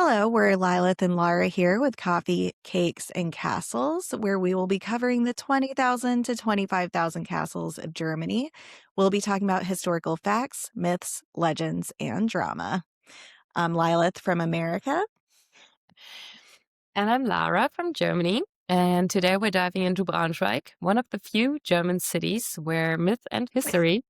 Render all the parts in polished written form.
Hello, we're Lilith and Lara here with Coffee, Cakes, and Castles, where we will be covering the 20,000 to 25,000 castles of Germany. We'll be talking about historical facts, myths, legends, and drama. I'm Lilith from America. And I'm Lara from Germany. And today we're diving into Braunschweig, one of the few German cities where myth and history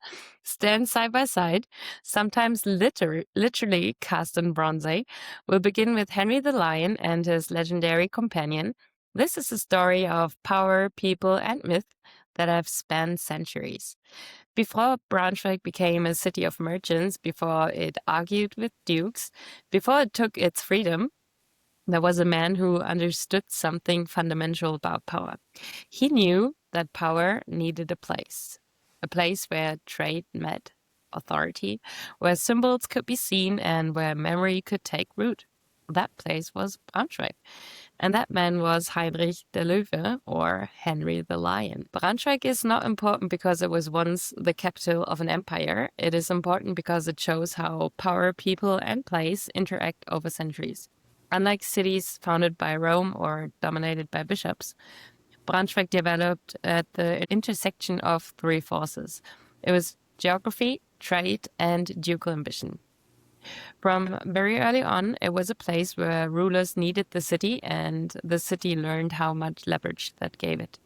stand side by side, sometimes literally cast in bronze. We'll begin with Henry the Lion and his legendary companion. This is a story of power, people, and myth that have spanned centuries. Before Braunschweig became a city of merchants, before it argued with dukes, before it took its freedom, there was a man who understood something fundamental about power. He knew that power needed a place where trade met authority, where symbols could be seen, and where memory could take root. That place was Braunschweig. And that man was Heinrich der Löwe, or Henry the Lion. Braunschweig is not important because it was once the capital of an empire. It is important because it shows how power, people, and place interact over centuries. Unlike cities founded by Rome or dominated by bishops, Braunschweig developed at the intersection of three forces. It was geography, trade, and ducal ambition. From very early on, it was a place where rulers needed the city, and the city learned how much leverage that gave it.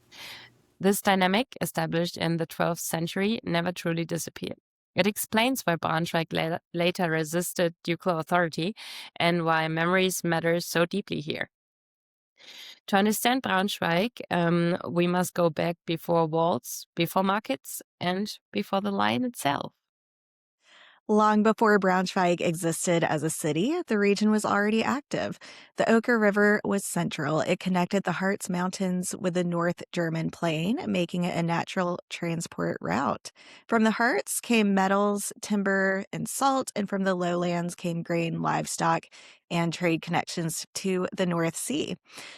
This dynamic, established in the 12th century, never truly disappeared. It explains why Braunschweig later resisted ducal authority and why memories matter so deeply here. To understand Braunschweig, we must go back before walls, before markets, and before the lion itself. Long before Braunschweig existed as a city, the region was already active. The Oker River was central. It connected the Harz Mountains with the North German plain, making it a natural transport route. From the Harz came metals, timber, and salt, and from the lowlands came grain, livestock, and trade connections to the North Sea.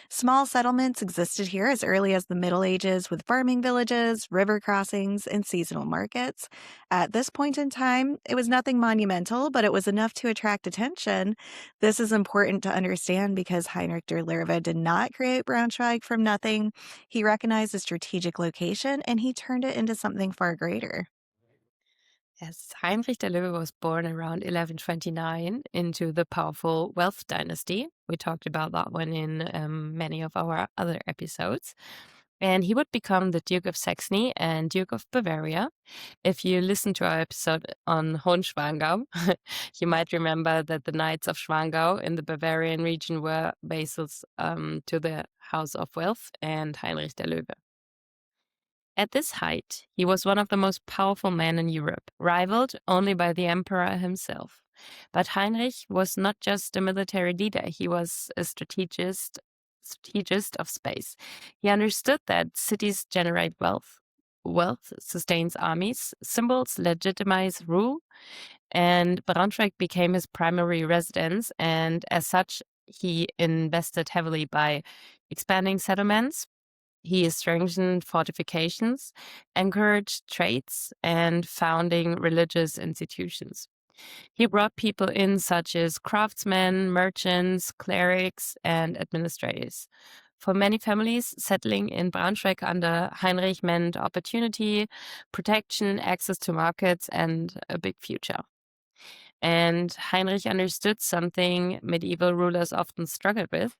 Small settlements existed here as early as the Middle Ages with farming villages, river crossings, and seasonal markets. At this point in time, it was nothing monumental, but it was enough to attract attention. This is important to understand because Heinrich der Löwe did not create Braunschweig from nothing. He recognized a strategic location and he turned it into something far greater. Yes, Heinrich der Löwe was born around 1129 into the powerful Welf dynasty. We talked about that one in many of our other episodes. And he would become the Duke of Saxony and Duke of Bavaria. If you listen to our episode on Hohenschwangau, you might remember that the Knights of Schwangau in the Bavarian region were vassals to the House of Welf and Heinrich der Löwe. At this height, he was one of the most powerful men in Europe, rivaled only by the emperor himself. But Heinrich was not just a military leader, he was a strategist of space. He understood that cities generate wealth. Wealth sustains armies, symbols legitimize rule, and Braunschweig became his primary residence, and as such, he invested heavily by expanding settlements. He strengthened fortifications, encouraged trades, and founding religious institutions. He brought people in such as craftsmen, merchants, clerics, and administrators. For many families, settling in Braunschweig under Heinrich meant opportunity, protection, access to markets, and a big future. And Heinrich understood something medieval rulers often struggled with.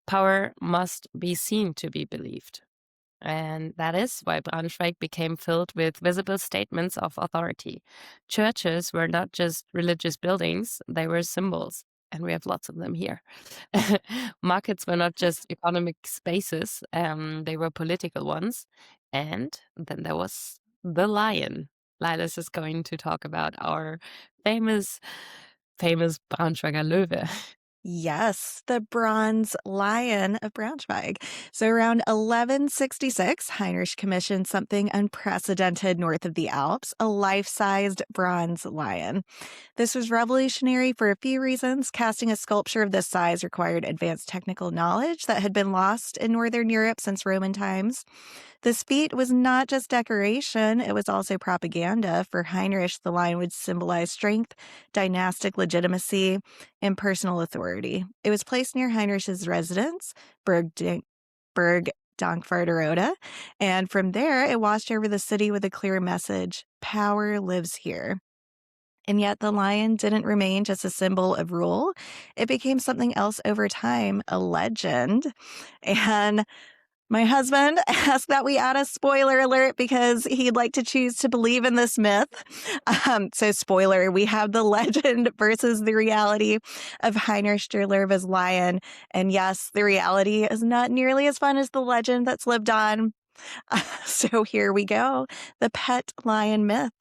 Power must be seen to be believed. And that is why Braunschweig became filled with visible statements of authority. Churches were not just religious buildings, they were symbols. And we have lots of them here. Markets were not just economic spaces, they were political ones. And then there was the lion. Lilas is going to talk about our famous Braunschweiger Löwe. Yes, the bronze lion of Braunschweig. So around 1166, Heinrich commissioned something unprecedented north of the Alps, a life-sized bronze lion. This was revolutionary for a few reasons. Casting a sculpture of this size required advanced technical knowledge that had been lost in Northern Europe since Roman times. This feat was not just decoration, it was also propaganda. For Heinrich, the lion would symbolize strength, dynastic legitimacy, and personal authority. authority. It was placed near Heinrich's residence, Burg Dankwarderode, and from there it watched over the city with a clear message: power lives here. And yet the lion didn't remain just a symbol of rule. It became something else over time, a legend. And my husband asked that we add a spoiler alert because he'd like to choose to believe in this myth. So, spoiler, we have the legend versus the reality of Heinrich der Löwe's lion. And yes, the reality is not nearly as fun as the legend that's lived on. So, here we go, the pet lion myth.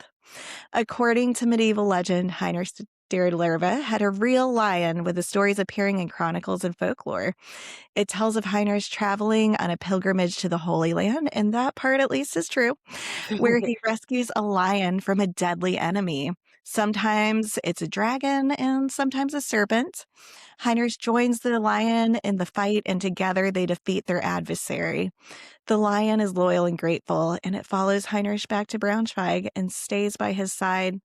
According to medieval legend, Heinrich der Löwe had a real lion, with the stories appearing in chronicles and folklore. It tells of Heinrich traveling on a pilgrimage to the Holy Land, and that part at least is true, where he rescues a lion from a deadly enemy. Sometimes it's a dragon and sometimes a serpent. Heinrich joins the lion in the fight, and together they defeat their adversary. The lion is loyal and grateful, and it follows Heinrich back to Braunschweig and stays by his side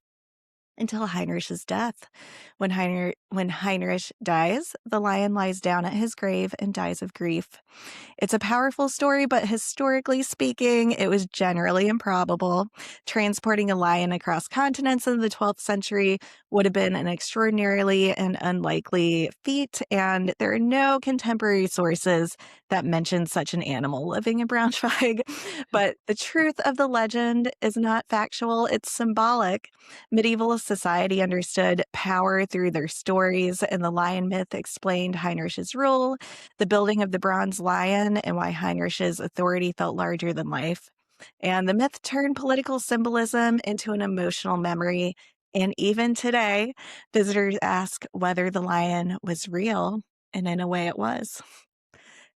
until Heinrich's death. When Heinrich dies, the lion lies down at his grave and dies of grief. It's a powerful story, but historically speaking, it was generally improbable. Transporting a lion across continents in the 12th century would have been an extraordinarily and unlikely feat, and there are no contemporary sources that mention such an animal living in Braunschweig. But the truth of the legend is not factual, it's symbolic. Medieval society understood power through their stories, and the lion myth explained Heinrich's rule, the building of the bronze lion, and why Heinrich's authority felt larger than life. And the myth turned political symbolism into an emotional memory. And even today, visitors ask whether the lion was real, and in a way it was.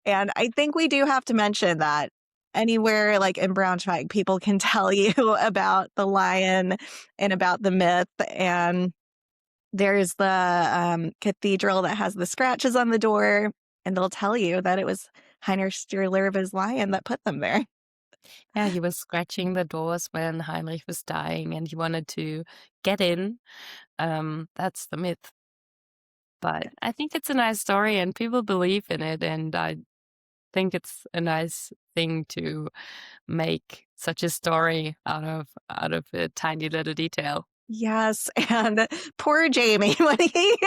And I think we do have to mention that anywhere like in Braunschweig, people can tell you about the lion and about the myth. And there's the cathedral that has the scratches on the door, and they'll tell you that it was Heinrich der Löwe's lion that put them there. Yeah, he was scratching the doors when Heinrich was dying and he wanted to get in. That's the myth. But I think it's a nice story and people believe in it. And I think it's a nice thing to make such a story out of a tiny little detail. Yes, and poor Jamie when he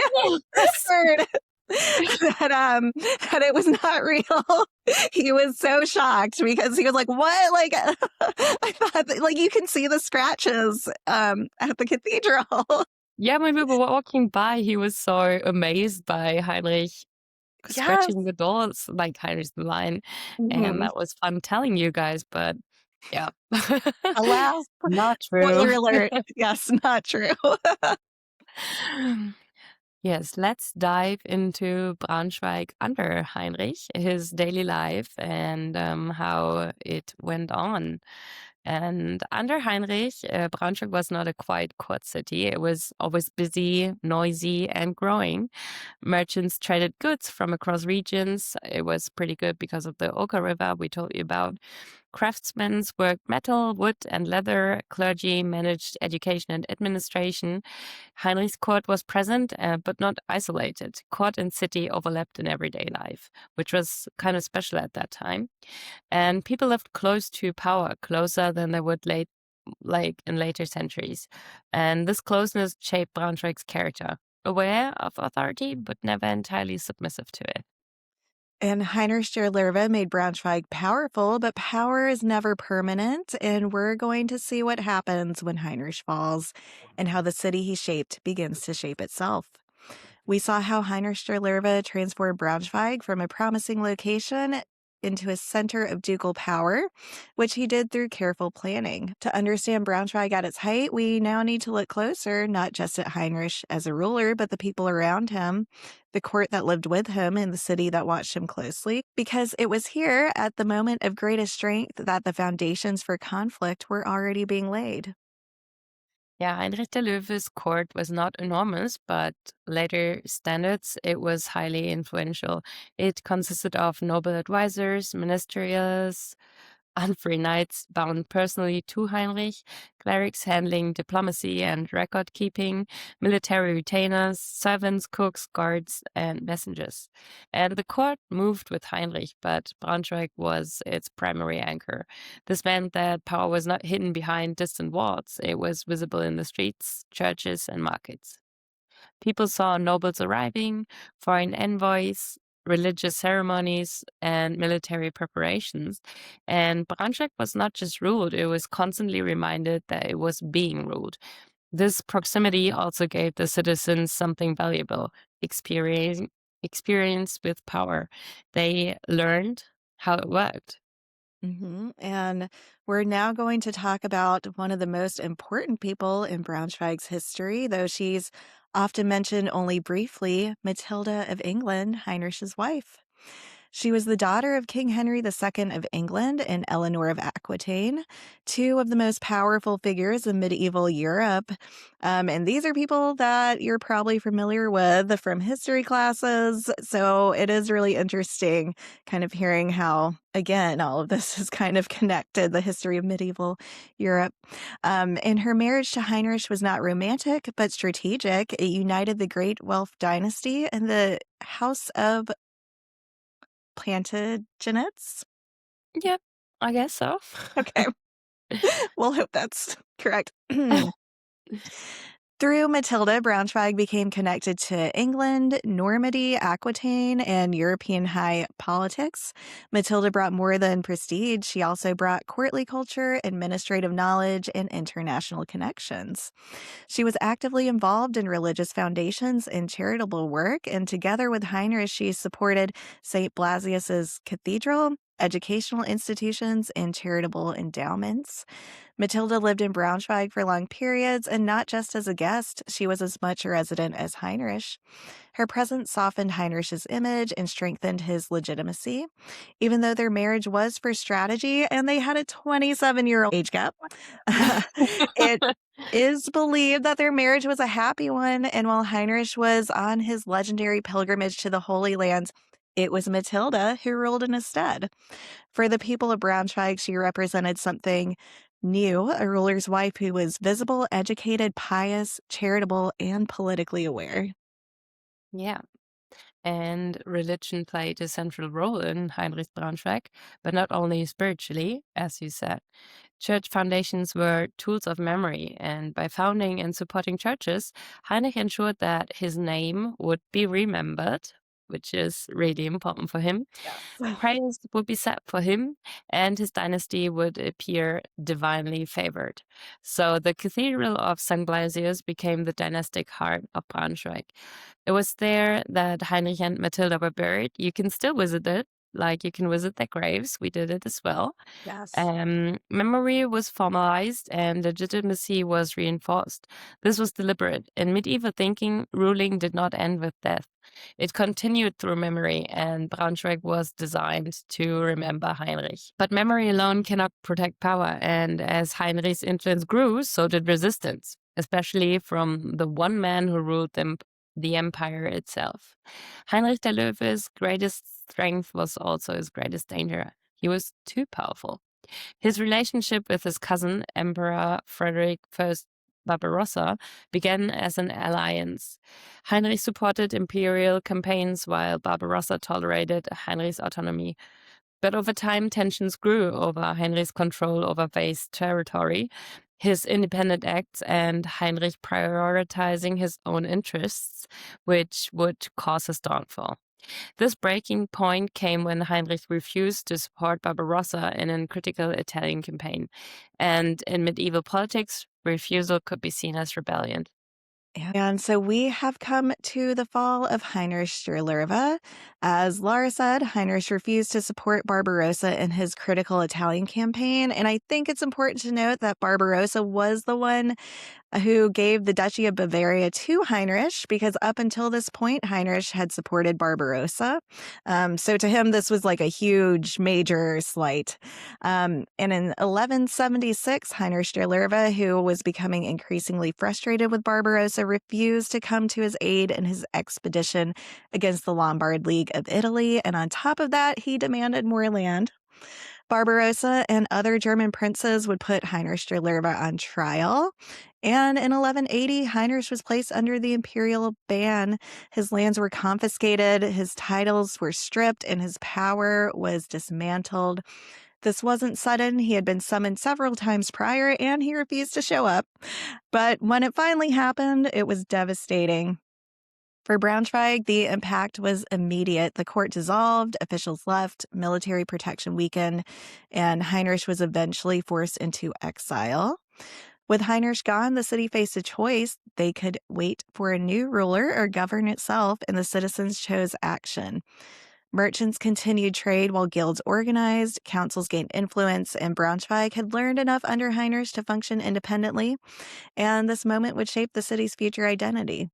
Yes. heard that it was not real. He was so shocked because he was like, "What?" Like, I thought that, like, you can see the scratches at the cathedral. Yeah, when we were walking by, he was so amazed by Heinrich Yes. scratching the doors like Heinrich's the lion. And Mhm. that was fun telling you guys, but yeah. Alas, Not true. spoiler alert. Yes, not true. Yes, let's dive into Braunschweig under Heinrich, his daily life, and how it went on. And under Heinrich, Braunschweig was not a quiet court city. It was always busy, noisy, and growing. Merchants traded goods from across regions. It was pretty good because of the Oka River we told you about. Craftsmen worked metal, wood, and leather. Clergy managed education and administration. Heinrich's court was present, but not isolated. Court and city overlapped in everyday life, which was kind of special at that time. And people lived close to power, closer than they would like in later centuries. And this closeness shaped Braunschweig's character, aware of authority, but never entirely submissive to it. And Heinrich der Löwe made Braunschweig powerful, but power is never permanent. And we're going to see what happens when Heinrich falls and how the city he shaped begins to shape itself. We saw how Heinrich der Löwe transformed Braunschweig from a promising location into a center of ducal power, which he did through careful planning. To understand Braunschweig at its height, we now need to look closer, not just at Heinrich as a ruler, but the people around him, the court that lived with him, and the city that watched him closely, because it was here, at the moment of greatest strength, that the foundations for conflict were already being laid. Yeah, Heinrich der Löwe's court was not enormous, but later standards, it was highly influential. It consisted of noble advisors, ministerials, unfree knights bound personally to Heinrich, clerics handling diplomacy and record keeping, military retainers, servants, cooks, guards, and messengers. And the court moved with Heinrich, but Braunschweig was its primary anchor. This meant that power was not hidden behind distant walls, it was visible in the streets, churches, and markets. People saw nobles arriving, foreign envoys, religious ceremonies, and military preparations. And Braunschweig was not just ruled, it was constantly reminded that it was being ruled. This proximity also gave the citizens something valuable, experience with power. They learned how it worked. And we're now going to talk about one of the most important people in Braunschweig's history, though she's often mentioned only briefly, Matilda of England, Heinrich's wife. She was the daughter of King Henry II of England and Eleanor of Aquitaine, two of the most powerful figures in medieval Europe. And these are people that you're probably familiar with from history classes. So it is really interesting kind of hearing how, again, all of this is kind of connected, the history of medieval Europe. And her marriage to Heinrich was not romantic, but strategic. It united the great Welf dynasty and the House of Plantagenets? Yep, I guess so. Okay. We'll hope that's correct. Through Matilda, Braunschweig became connected to England, Normandy, Aquitaine, and European high politics. Matilda brought more than prestige. She also brought courtly culture, administrative knowledge, and international connections. She was actively involved in religious foundations and charitable work, and together with Heinrich, she supported St. Blasius's Cathedral, educational institutions, and charitable endowments. Matilda lived in Braunschweig for long periods, and not just as a guest, she was as much a resident as Heinrich. Her presence softened Heinrich's image and strengthened his legitimacy. Even though their marriage was for strategy and they had a 27-year-old age gap, it is believed that their marriage was a happy one, and while Heinrich was on his legendary pilgrimage to the Holy Land, it was Matilda who ruled in his stead. For the people of Braunschweig, she represented something new, a ruler's wife who was visible, educated, pious, charitable, and politically aware. Yeah. And religion played a central role in Heinrich Braunschweig, but not only spiritually, as you said. Church foundations were tools of memory, and by founding and supporting churches, Heinrich ensured that his name would be remembered, which is really important for him. Yes. Prayers would be set for him, and his dynasty would appear divinely favored. So the Cathedral of St. Blasius became the dynastic heart of Braunschweig. It was there that Heinrich and Matilda were buried. You can still visit it, like you can visit their graves. We did it as well. Yes. Memory was formalized and legitimacy was reinforced. This was deliberate. In medieval thinking, ruling did not end with death. It continued through memory, and Braunschweig was designed to remember Heinrich. But memory alone cannot protect power, and as Heinrich's influence grew, so did resistance, especially from the one man who ruled the empire itself. Heinrich der Löwe's greatest strength was also his greatest danger. He was too powerful. His relationship with his cousin, Emperor Frederick I Barbarossa, began as an alliance. Heinrich supported imperial campaigns while Barbarossa tolerated Heinrich's autonomy. But over time, tensions grew over Heinrich's control over vast territory, his independent acts, and Heinrich prioritizing his own interests, which would cause his downfall. This breaking point came when Heinrich refused to support Barbarossa in a critical Italian campaign. And in medieval politics, refusal could be seen as rebellion. And so we have come to the fall of Heinrich der Löwe. As Lara said, Heinrich refused to support Barbarossa in his critical Italian campaign. And I think it's important to note that Barbarossa was the one who gave the Duchy of Bavaria to Heinrich, because up until this point, Heinrich had supported Barbarossa. So to him, this was like a huge, major slight. And in 1176, Heinrich der Löwe, who was becoming increasingly frustrated with Barbarossa, refused to come to his aid in his expedition against the Lombard League of Italy. And on top of that, he demanded more land. Barbarossa and other German princes would put Heinrich der Löwe on trial. And in 1180, Heinrich was placed under the imperial ban. His lands were confiscated, his titles were stripped, and his power was dismantled. This wasn't sudden. He had been summoned several times prior, and he refused to show up. But when it finally happened, it was devastating. For Braunschweig, the impact was immediate. The court dissolved, officials left, military protection weakened, and Heinrich was eventually forced into exile. With Heinrich gone, the city faced a choice. They could wait for a new ruler or govern itself, and the citizens chose action. Merchants continued trade while guilds organized, councils gained influence, and Braunschweig had learned enough under Heinrich to function independently, and this moment would shape the city's future identity.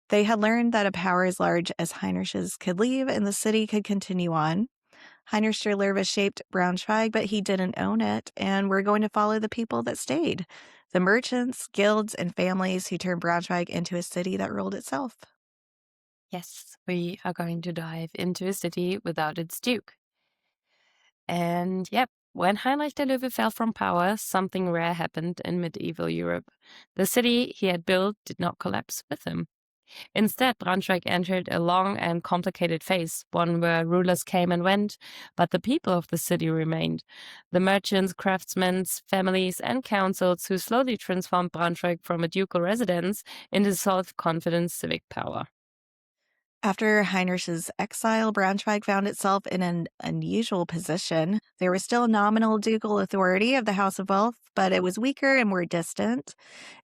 They had learned that a power as large as Heinrich's could leave and the city could continue on. Heinrich der Löwe shaped Braunschweig, but he didn't own it, and we're going to follow the people that stayed. The merchants, guilds, and families who turned Braunschweig into a city that ruled itself. Yes, we are going to dive into a city without its duke. And yep, when Heinrich der Löwe fell from power, something rare happened in medieval Europe. The city he had built did not collapse with him. Instead, Braunschweig entered a long and complicated phase, one where rulers came and went, but the people of the city remained. The merchants, craftsmen, families, and councils who slowly transformed Braunschweig from a ducal residence into self-confident civic power. After Heinrich's exile, Braunschweig found itself in an unusual position. There was still nominal ducal authority of the House of Welf, but it was weaker and more distant.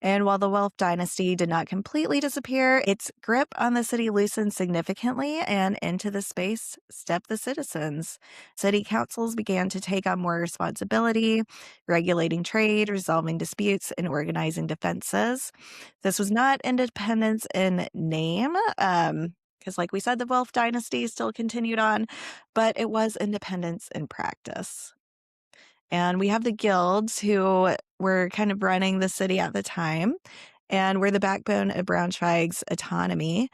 And while the Welf dynasty did not completely disappear, its grip on the city loosened significantly, and into the space stepped the citizens. City councils began to take on more responsibility, regulating trade, resolving disputes, and organizing defenses. This was not independence in name, because like we said, the Welf dynasty still continued on, but it was independence in practice. And we have the guilds who were kind of running the city at the time and were the backbone of Braunschweig's autonomy.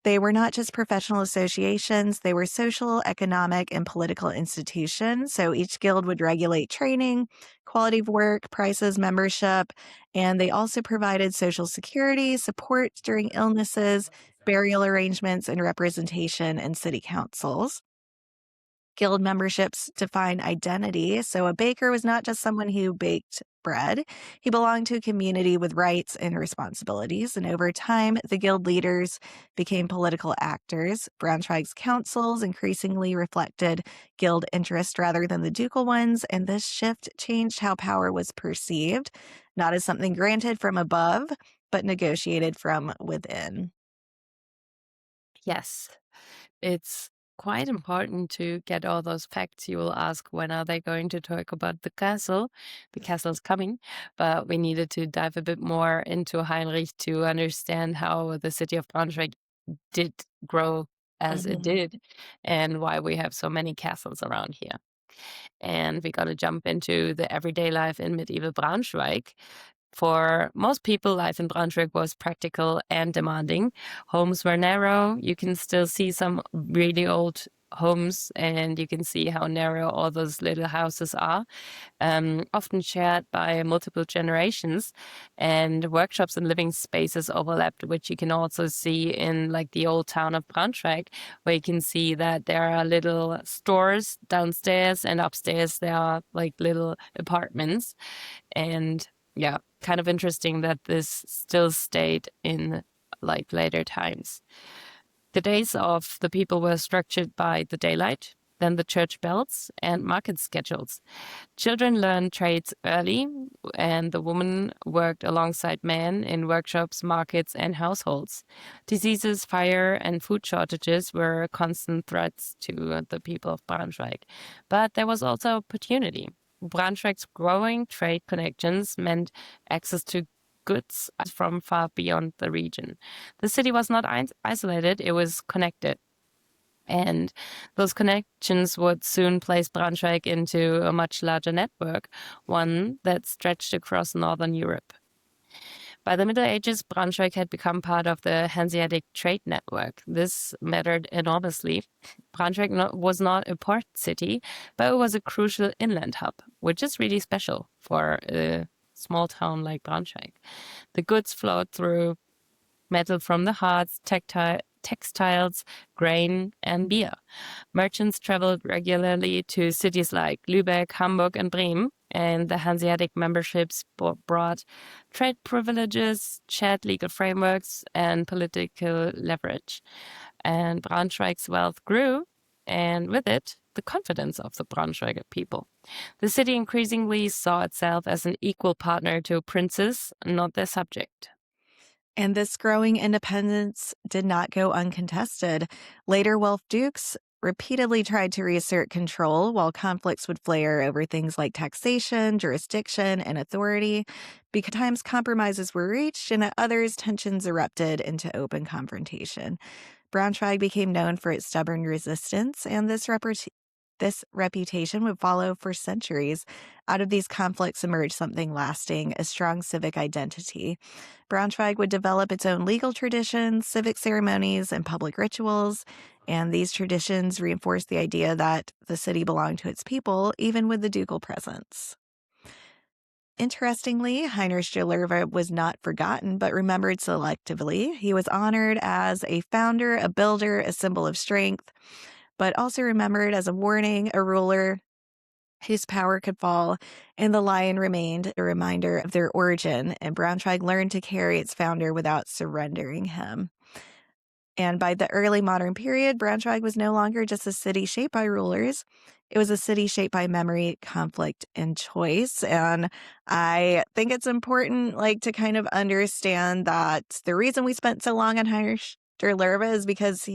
They were not just professional associations, they were social, economic, and political institutions. So each guild would regulate training, quality of work, prices, membership, and they also provided social security, support during illnesses, burial arrangements, and representation in city councils. Guild memberships define identity. So a baker was not just someone who baked bread. He belonged to a community with rights and responsibilities. And over time, the guild leaders became political actors. Braunschweig's councils increasingly reflected guild interest rather than the ducal ones. And this shift changed how power was perceived, not as something granted from above, but negotiated from within. Yes, it's quite important to get all those facts. You will ask, when are they going to talk about the castle? The castle's coming, but we needed to dive a bit more into Heinrich to understand how the city of Braunschweig did grow as it did and why we have so many castles around here. And we're going to jump into the everyday life in medieval Braunschweig. For most people, life in Braunschweig was practical and demanding. Homes were narrow. You can still see some really old homes, and you can see how narrow all those little houses are, often shared by multiple generations. And workshops and living spaces overlapped, which you can also see in like the old town of Braunschweig, where you can see that there are little stores downstairs, and upstairs there are like little apartments. And yeah, kind of interesting that this still stayed in like later times. The days of the people were structured by the daylight, then the church bells, and market schedules. Children learned trades early, and the women worked alongside men in workshops, markets, and households. Diseases, fire, and food shortages were constant threats to the people of Braunschweig. But there was also opportunity. Braunschweig's growing trade connections meant access to goods from far beyond the region. The city was not isolated, it was connected. And those connections would soon place Braunschweig into a much larger network, one that stretched across Northern Europe. By the Middle Ages, Braunschweig had become part of the Hanseatic trade network. This mattered enormously. Braunschweig was not a port city, but it was a crucial inland hub, which is really special for a small town like Braunschweig. The goods flowed through metal from the hearts, textiles, grain, and beer. Merchants traveled regularly to cities like Lübeck, Hamburg, and Bremen, and the Hanseatic memberships brought trade privileges, shared legal frameworks, and political leverage. And Braunschweig's wealth grew, and with it, the confidence of the Braunschweiger people. The city increasingly saw itself as an equal partner to princes, not their subject. And this growing independence did not go uncontested. Later Welf dukes repeatedly tried to reassert control while conflicts would flare over things like taxation, jurisdiction, and authority. Because compromises were reached and at others, tensions erupted into open confrontation. Braunschweig became known for its stubborn resistance, and this reputation would follow for centuries. Out of these conflicts emerged something lasting, a strong civic identity. Braunschweig would develop its own legal traditions, civic ceremonies, and public rituals, and these traditions reinforced the idea that the city belonged to its people, even with the ducal presence. Interestingly, Heinrich der Löwe was not forgotten, but remembered selectively. He was honored as a founder, a builder, a symbol of strength, but also remembered as a warning, a ruler whose power could fall, and the lion remained a reminder of their origin, and Braunschweig learned to carry its founder without surrendering him. And by the early modern period, Braunschweig was no longer just a city shaped by rulers. It was a city shaped by memory, conflict, and choice. And I think it's important, to kind of understand that the reason we spent so long on Heinrich der Löwe is because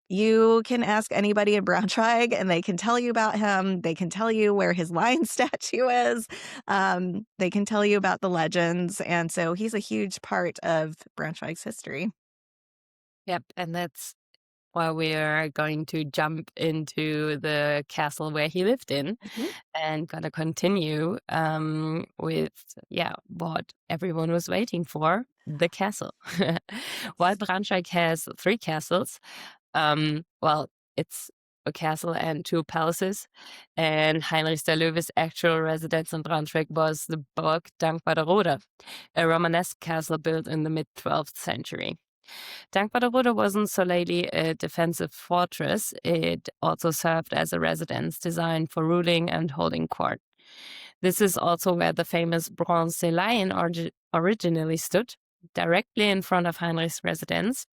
you can ask anybody in Braunschweig and they can tell you about him. They can tell you where his lion statue is. They can tell you about the legends. And so he's a huge part of Braunschweig's history. Yep, and that's why we are going to jump into the castle where he lived in and gonna continue with, what everyone was waiting for, the castle. While Braunschweig has 3 castles, it's a castle and 2 palaces, and Heinrich der Löwe's actual residence in Braunschweig was the Burg Dankwarderode, a Romanesque castle built in the mid-12th century. Dankwarderode wasn't solely a defensive fortress, it also served as a residence designed for ruling and holding court. This is also where the famous bronze lion originally stood, directly in front of Heinrich's residence,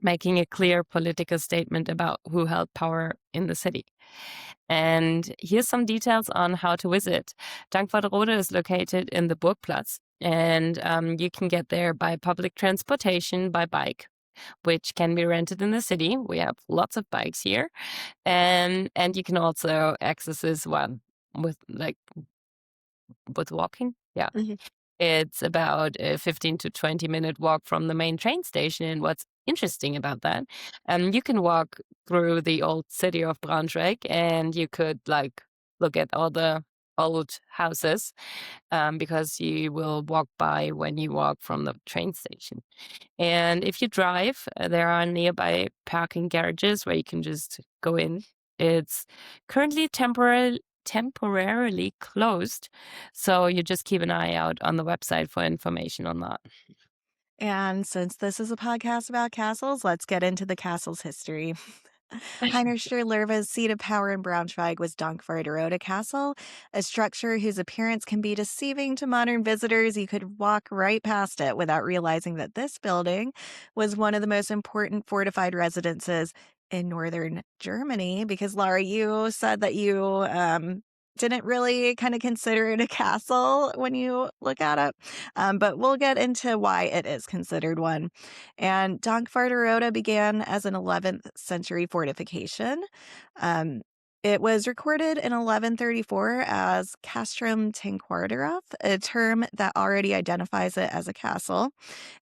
making a clear political statement about who held power in the city. And here's some details on how to visit. Dankwarderode is located in the Burgplatz, and you can get there by public transportation, by bike, which can be rented in the city. We have lots of bikes here, and you can also access this one with walking. Yeah. It's about a 15 to 20-minute walk from the main train station. And what's interesting about that, you can walk through the old city of Braunschweig and you could look at all the old houses because you will walk by when you walk from the train station. And if you drive, there are nearby parking garages where you can just go in. It's currently temporarily closed, so you just keep an eye out on the website for information on that. And since this is a podcast about castles, let's get into the castle's history. Heinrich der Löwe's seat of power in Braunschweig was Dankwarderode Castle, a structure whose appearance can be deceiving to modern visitors. You could walk right past it without realizing that this building was one of the most important fortified residences in northern Germany. Because, Lara, you said that you didn't really kind of consider it a castle when you look at it. But we'll get into why it is considered one. And Dankwarderode began as an 11th century fortification. It was recorded in 1134 as Castrum Tanquarderath, a term that already identifies it as a castle.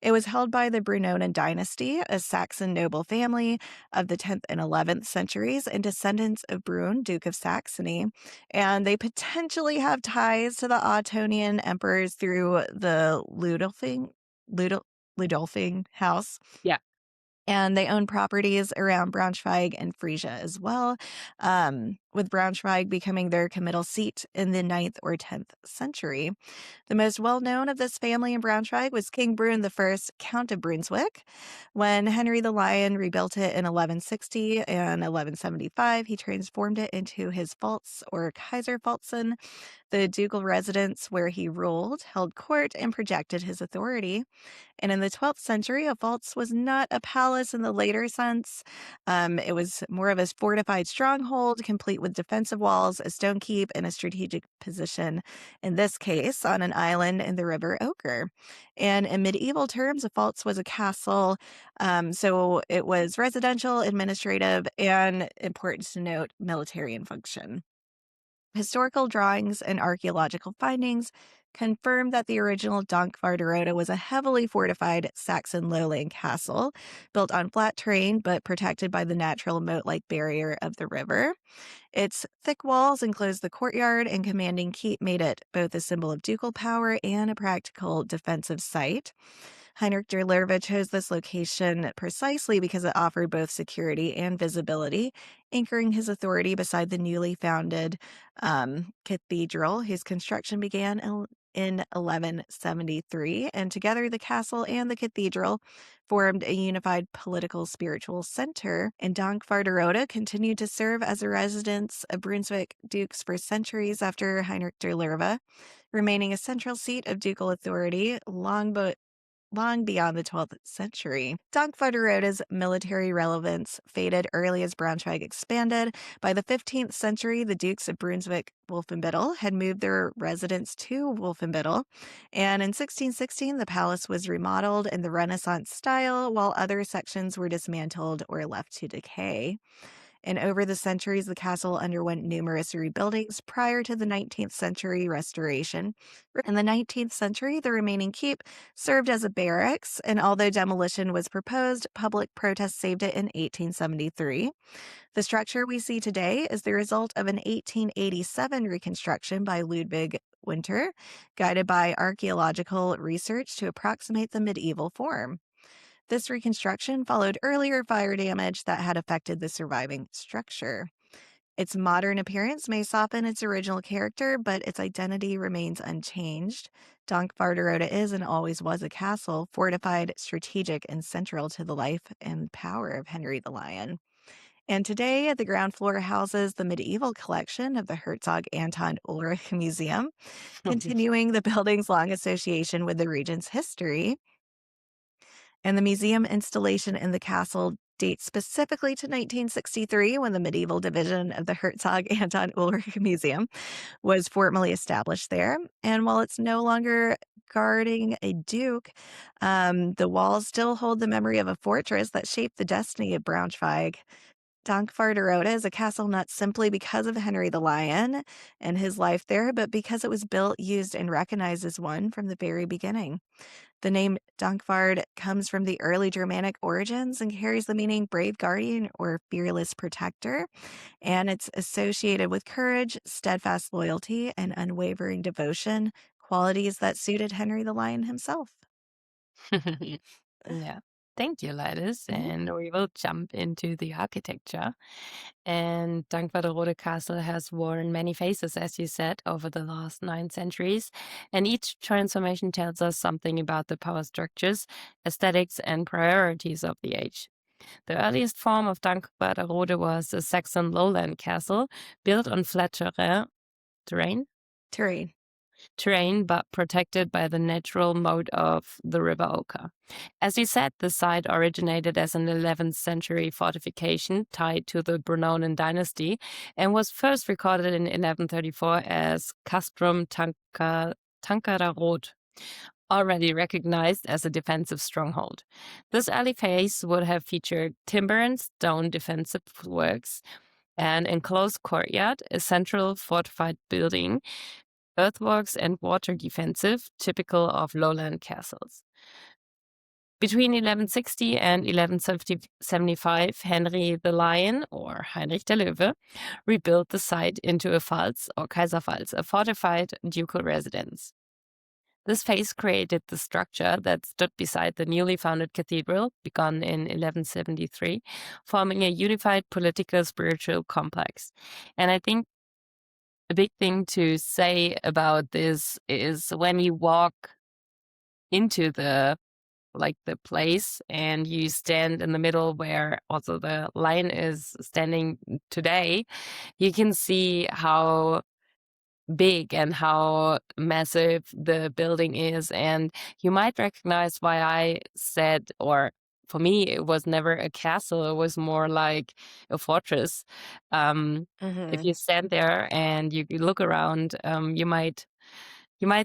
It was held by the Brunonen dynasty, a Saxon noble family of the 10th and 11th centuries and descendants of Brun, Duke of Saxony. And they potentially have ties to the Ottonian emperors through the Ludolfing House. Yeah. And they own properties around Braunschweig and Frisia as well, with Braunschweig becoming their committal seat in the 9th or 10th century. The most well-known of this family in Braunschweig was King Brune I, Count of Brunswick. When Henry the Lion rebuilt it in 1160 and 1175, he transformed it into his Pfalz or Kaiserpfalzen, the ducal residence where he ruled, held court, and projected his authority. And in the 12th century, a pfalz was not a palace in the later sense. It was more of a fortified stronghold, complete with defensive walls, a stone keep, and a strategic position, in this case, on an island in the River Oker. And in medieval terms, a pfalz was a castle. So it was residential, administrative, and, important to note, military in function. Historical drawings and archaeological findings confirm that the original Dankwarderode was a heavily fortified Saxon lowland castle built on flat terrain but protected by the natural moat-like barrier of the river. Its thick walls enclosed the courtyard, and commanding keep made it both a symbol of ducal power and a practical defensive site. Heinrich der Löwe chose this location precisely because it offered both security and visibility, anchoring his authority beside the newly founded cathedral, whose construction began in 1173, and together the castle and the cathedral formed a unified political spiritual center, and Dankwarderode continued to serve as a residence of Brunswick dukes for centuries after Heinrich der Löwe, remaining a central seat of ducal authority long beyond the 12th century. Dankwarderode's military relevance faded early as Braunschweig expanded. By the 15th century, the Dukes of Brunswick-Wolfenbüttel had moved their residence to Wolfenbüttel, and in 1616, the palace was remodeled in the Renaissance style, while other sections were dismantled or left to decay. And over the centuries, the castle underwent numerous rebuildings prior to the 19th century restoration. In the 19th century, the remaining keep served as a barracks, and although demolition was proposed, public protest saved it in 1873. The structure we see today is the result of an 1887 reconstruction by Ludwig Winter, guided by archaeological research to approximate the medieval form. This reconstruction followed earlier fire damage that had affected the surviving structure. Its modern appearance may soften its original character, but its identity remains unchanged. Dankwarderode is and always was a castle, fortified, strategic, and central to the life and power of Henry the Lion. And today, the ground floor houses the medieval collection of the Herzog Anton Ulrich Museum, continuing the building's long association with the region's history. And the museum installation in the castle dates specifically to 1963, when the medieval division of the Herzog Anton Ulrich Museum was formally established there. And while it's no longer guarding a duke, the walls still hold the memory of a fortress that shaped the destiny of Braunschweig. Dankwarderode is a castle not simply because of Henry the Lion and his life there, but because it was built, used, and recognized as one from the very beginning. The name Dankwart comes from the early Germanic origins and carries the meaning brave guardian or fearless protector, and it's associated with courage, steadfast loyalty, and unwavering devotion, qualities that suited Henry the Lion himself. Yeah. Thank you, Lilith. Mhm. And we will jump into the architecture. And Dankwarderode Castle has worn many faces, as you said, over the last 9 centuries. And each transformation tells us something about the power structures, aesthetics, and priorities of the age. The earliest form of Dankwarderode was a Saxon lowland castle built on flat terrain, Terrain. but protected by the natural moat of the River Oka. As you said, the site originated as an 11th century fortification tied to the Brunonian dynasty and was first recorded in 1134 as Castrum Tancararod, already recognized as a defensive stronghold. This early phase would have featured timber and stone defensive works, an enclosed courtyard, a central fortified building, earthworks, and water defensive, typical of lowland castles. Between 1160 and 1175, Henry the Lion, or Heinrich der Löwe, rebuilt the site into a Pfalz or Kaiserpfalz, a fortified ducal residence. This phase created the structure that stood beside the newly founded cathedral, begun in 1173, forming a unified political spiritual complex. And I think a big thing to say about this is when you walk into the place and you stand in the middle where also the lion is standing today, you can see how big and how massive the building is. And you might recognize why I said, or for me, it was never a castle, it was more like a fortress. If Hmm. you stand there and you look around, you might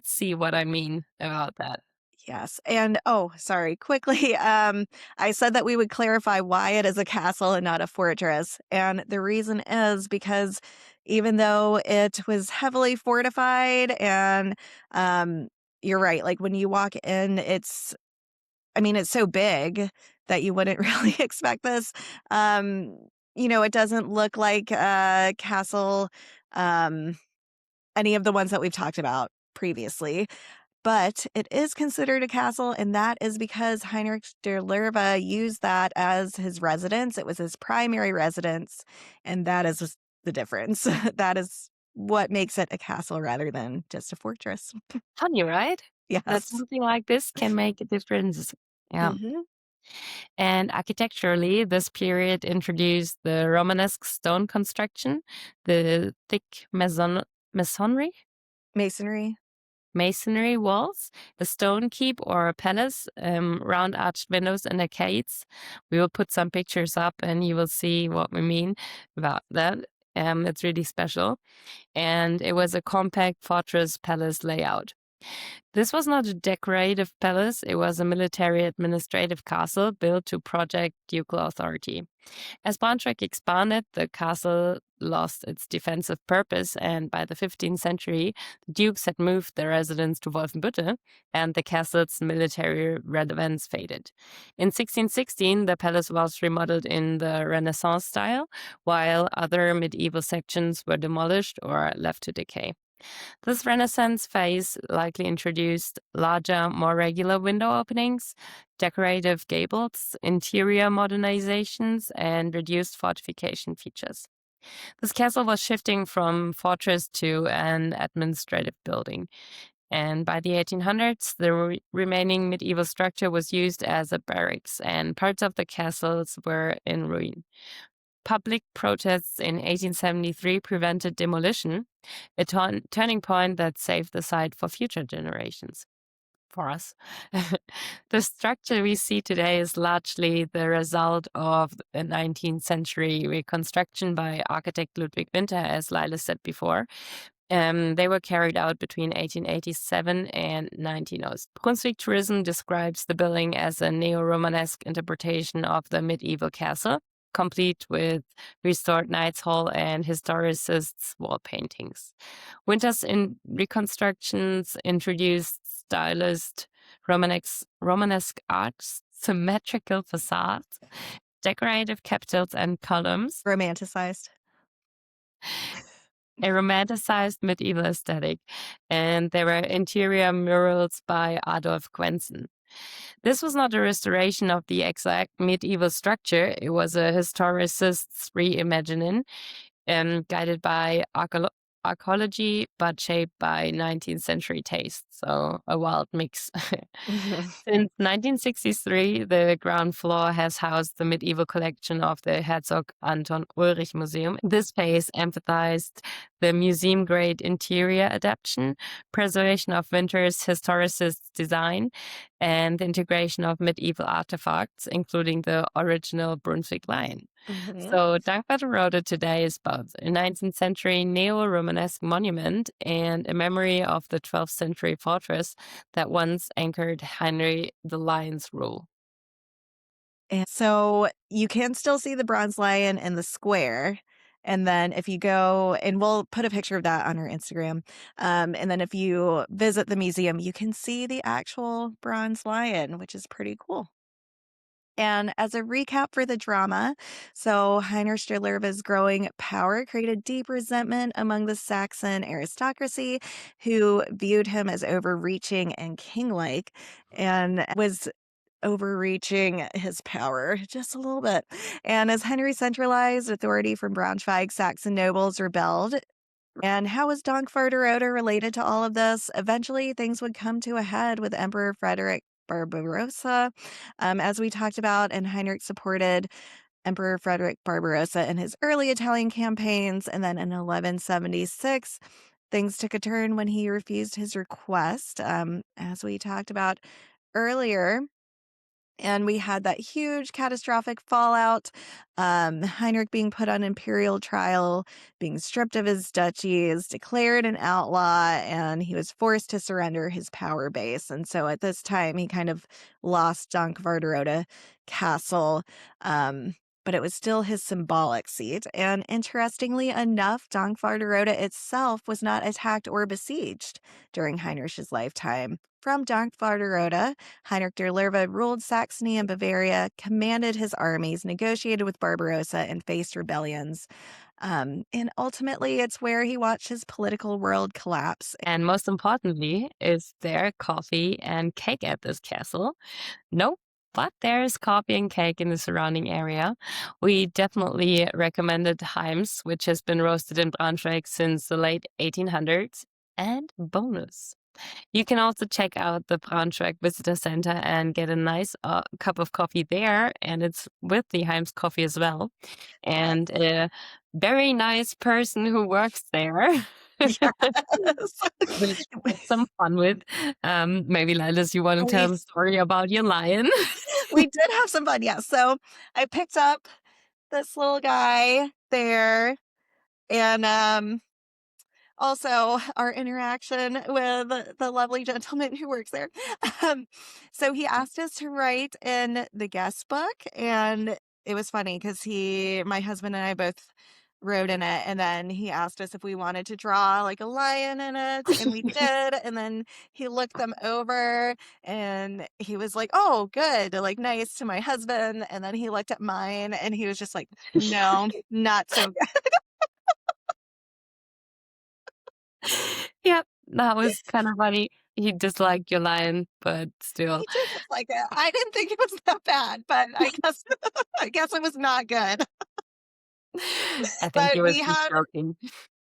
see what I mean about that. Yes. And oh, sorry, quickly, I said that we would clarify why it is a castle and not a fortress. And the reason is because even though it was heavily fortified and um you're right, like when you walk in, it's so big that you wouldn't really expect this. Um, it doesn't look like a castle, um, any of the ones that we've talked about previously. But it is considered a castle, and that is because Heinrich der Löwe used that as his residence. It was his primary residence, and that is just the difference. That is what makes it a castle rather than just a fortress. Funny, right? That Yes. something like this can make a difference. Yeah. Hmm. And architecturally, this period introduced the Romanesque stone construction, the thick masonry, Masonry. masonry walls, a stone keep or a palace, round arched windows and arcades. We will put some pictures up and you will see what we mean about that. It's really special. And it was a compact fortress palace layout. This was not a decorative palace, it was a military administrative castle built to project ducal authority. As Braunschweig expanded, the castle lost its defensive purpose, and by the 15th century, the dukes had moved their residence to Wolfenbüttel, and the castle's military relevance faded. In 1616, the palace was remodeled in the Renaissance style, while other medieval sections were demolished or left to decay. This Renaissance phase likely introduced larger, more regular window openings, decorative gables, interior modernizations, and reduced fortification features. This castle was shifting from fortress to an administrative building. And by the 1800s, the remaining medieval structure was used as a barracks, and parts of the castles were in ruin. Public protests in 1873 prevented demolition, a turning point that saved the site for future generations. For us. The structure we see today is largely the result of a 19th century reconstruction by architect Ludwig Winter, as Lila said before. They were carried out between 1887 and 1900. Brunswick tourism describes the building as a neo-Romanesque interpretation of the medieval castle, complete with restored Knights Hall and historicists' wall paintings. Winter's reconstructions introduced stylized Romanesque arcs, symmetrical facades, decorative capitals and columns, Romanticized. a romanticized medieval aesthetic, and there were interior murals by Adolf Quentzen. This was not a restoration of the exact medieval structure, it was a historicist's reimagining, guided by archaeology, but shaped by 19th century taste, so a wild mix. Mhm. Since 1963, the ground floor has housed the medieval collection of the Herzog Anton Ulrich Museum. This phase emphasized the museum-grade interior adaptation, preservation of Winter's historicist design, and the integration of medieval artifacts, including the original Brunswick lion. Mhm. So Dankwarderode today is both a 19th century neo-Romanesque monument and a memory of the 12th century fortress that once anchored Henry the Lion's rule. And so you can still see the bronze lion in the square. And then if you go, and we'll put a picture of that on our Instagram. And then if you visit the museum, you can see the actual bronze lion, which is pretty cool. And as a recap for the drama, so Heinrich der Löwe's growing power created deep resentment among the Saxon aristocracy, who viewed him as overreaching and king-like, and was overreaching his power just a little bit. And as Henry centralized authority from Braunschweig, Saxon nobles rebelled. And how was Dankwarderode related to all of this? Eventually, things would come to a head with Emperor Frederick Barbarossa, as we talked about, and Heinrich supported Emperor Frederick Barbarossa in his early Italian campaigns. And then in 1176, things took a turn when he refused his request, as we talked about earlier. And we had that huge catastrophic fallout. Heinrich being put on imperial trial, being stripped of his duchies, declared an outlaw, and he was forced to surrender his power base. And so at this time, he kind of lost Dankwarderode Castle, but it was still his symbolic seat. And interestingly enough, Dankwarderode itself was not attacked or besieged during Heinrich's lifetime. From Dankwarderode, Heinrich der Löwe ruled Saxony and Bavaria, commanded his armies, negotiated with Barbarossa, and faced rebellions. And ultimately, it's where he watched his political world collapse. And most importantly, is there coffee and cake at this castle? No, but there's coffee and cake in the surrounding area. We definitely recommended Heims, which has been roasted in Braunschweig since the late 1800s. And bonus, you can also check out the Braunschweig Visitor Center and get a nice cup of coffee there, and it's with the Heims coffee as well. And a very nice person who works there. Yes. Which we had some fun with. Maybe, Linus, you want to tell the story about your lion? We did have some fun, yes. So I picked up this little guy there, and also our interaction with the lovely gentleman who works there. So he asked us to write in the guest book, and it was funny because my husband and I both wrote in it, and then he asked us if we wanted to draw like a lion in it, and we did. And then he looked them over and he was like, "Oh, good," like nice to my husband. And then he looked at mine and he was just like, "No, not so good." Yep, that was kind of funny. He disliked your lion, but still. He did just like it. I didn't think it was that bad, but I guess it was not good. I think But he was just joking.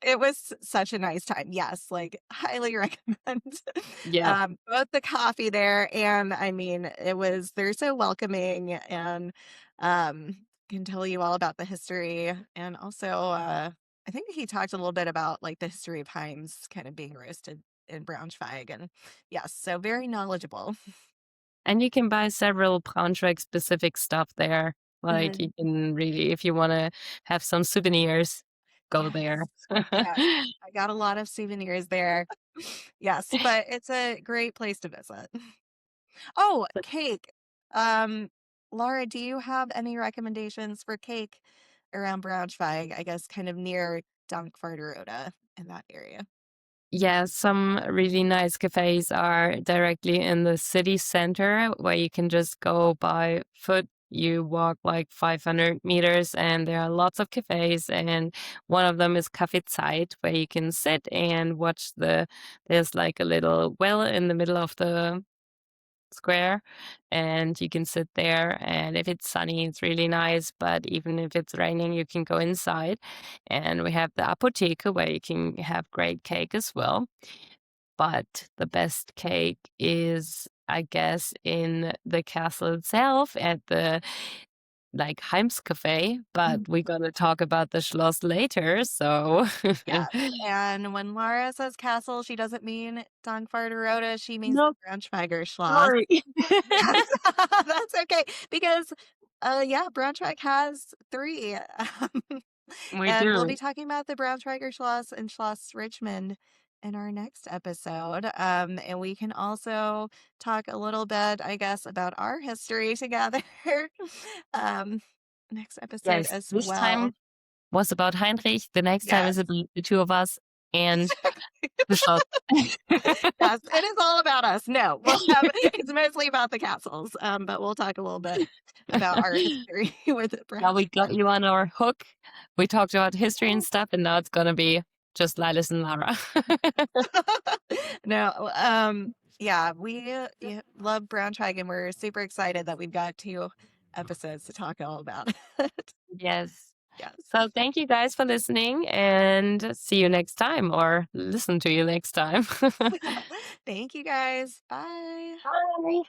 it was such a nice time. Yes, like highly recommend. Yeah. Both the coffee there, and I mean, they're so welcoming, and can tell you all about the history. And also I think he talked a little bit about like the history of Heims kind of being roasted in Braunschweig, and yes, so very knowledgeable. And you can buy several Braunschweig specific stuff there. Like you can really, if you want to have some souvenirs, go Yes. there. Yes, I got a lot of souvenirs there. Yes, but it's a great place to visit. Oh, cake. Um, Lara, do you have any recommendations for cake around Braunschweig? I guess kind of near Dankwarderode in that area. Yeah, some really nice cafes are directly in the city center where you can just go by foot. You walk like 500 meters and there are lots of cafes, and one of them is Café Zeit, where you can sit and watch there's like a little well in the middle of the square, and you can sit there, and if it's sunny it's really nice, but even if it's raining you can go inside. And we have the apotheke where you can have great cake as well, but the best cake is, I guess, in the castle itself at the like Heims cafe, but we're gonna talk about the Schloss later, so Yes, and when Lara says castle, she doesn't mean Dankwarderode, she means no, the Braunschweiger Schloss. sorry. Yes, that's okay, because, yeah, Braunschweig has 3, We and we'll be do. talking about the Braunschweiger Schloss and Schloss Richmond in our next episode, and we can also talk a little bit, I guess, about our history together, um, next episode Yes, as this well. time was about Heinrich. The next time Yes. is about the two of us. and the shot. Yes, it is all about us. No, it's mostly about the castles, but we'll talk a little bit about our history with Now we got Braunschweig. you on our hook. We talked about history and stuff, and now it's gonna be just Lilith and Lara. No, yeah, we love Braunschweig, and we're super excited that we've got 2 episodes to talk all about it. Yes. Yes. So thank you guys for listening, and see you next time, or listen to you next time. Thank you guys. Bye. Bye.